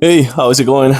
Hey, how's it going?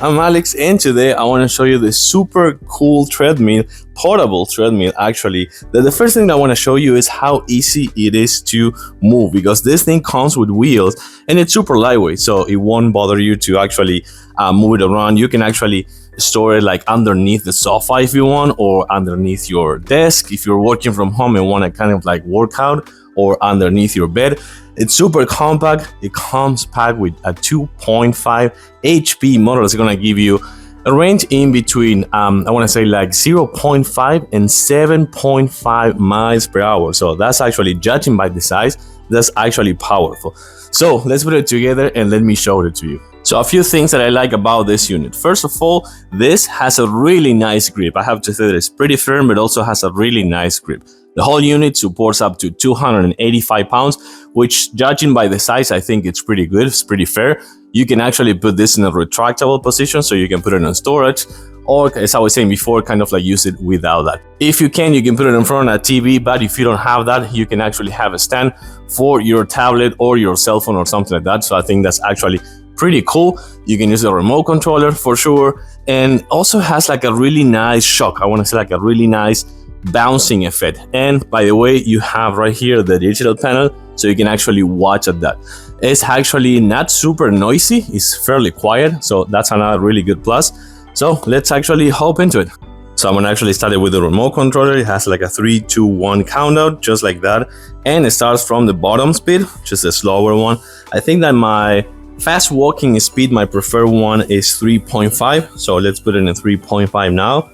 I'm Alex, and today I want to show you this super cool treadmill, portable treadmill actually. The first thing I want to show you is how easy it is to move, because this thing comes with wheels and it's super lightweight, so it won't bother you to actually move it around. You can actually store it like underneath the sofa if you want, or underneath your desk if you're working from home and want to kind of like work out, or underneath your bed. It's super compact. It comes packed with a 2.5 HP motor. It's gonna give you a range in between, I want to say like 0.5 and 7.5 miles per hour. So that's actually, judging by the size, that's actually powerful. So let's put it together and let me show it to you. So a few things that I like about this unit. First of all, this has a really nice grip. I have to say that it's pretty firm, but also has a really nice grip. The whole unit supports up to 285 pounds, which, judging by the size, I think it's pretty good. It's pretty fair. You can actually put this in a retractable position, so you can put it on storage, or as I was saying before, kind of like use it without that. If you can put it in front of a TV, but if you don't have that, you can actually have a stand for your tablet or your cell phone or something like that. So I think that's actually pretty cool. You can use a remote controller for sure, and also has like a really nice shock. I want to say like a really nice bouncing effect. And by the way, you have right here the digital panel, so you can actually watch at that. It's actually not super noisy. It's fairly quiet, so that's another really good plus. So let's actually hop into it. So I'm gonna actually start it with the remote controller. It has like a 3, 2, 1 countdown, just like that, and it starts from the bottom speed, just a slower one. I think that my fast walking speed, my preferred one, is 3.5. So let's put it in 3.5 now.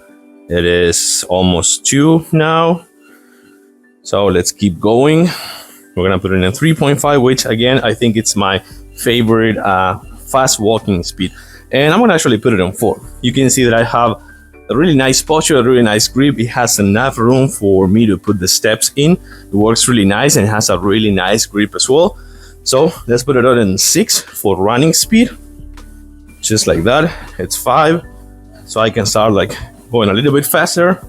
It is almost 2 now. So let's keep going. We're gonna put it in 3.5, which again, I think it's my favorite fast walking speed. And I'm gonna actually put it on 4. You can see that I have a really nice posture, a really nice grip. It has enough room for me to put the steps in. It works really nice and has a really nice grip as well. So let's put it on in 6 for running speed. Just like that. It's 5. So I can start like going a little bit faster.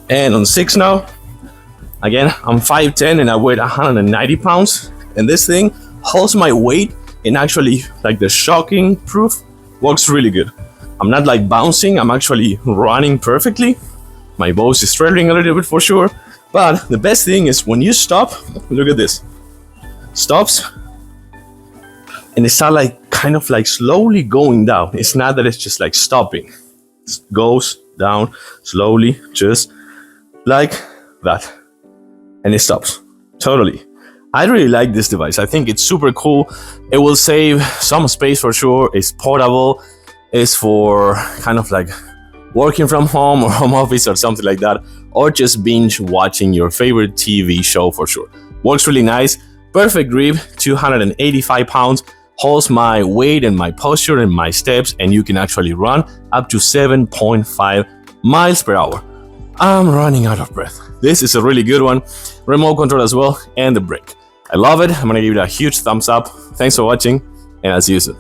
And on 6 now. Again, I'm 5'10" and I weigh 190 pounds. And this thing holds my weight, and actually like the shocking proof works really good. I'm not like bouncing, I'm actually running perfectly. My voice is trailing a little bit for sure. But the best thing is when you stop, look at this. Stops, and it starts like kind of like slowly going down. It's not that it's just like stopping. It goes down slowly, just like that, and it stops totally. I really like this device. I think it's super cool. It will save some space for sure. It's portable. It's for kind of like working from home or home office or something like that, or just binge watching your favorite TV show for sure. Works really nice. Perfect grip, 285 pounds, holds my weight and my posture and my steps, and you can actually run up to 7.5 miles per hour. I'm running out of breath. This is a really good one. Remote control as well, and the brake. I love it. I'm gonna give it a huge thumbs up. Thanks for watching, and I'll see you soon.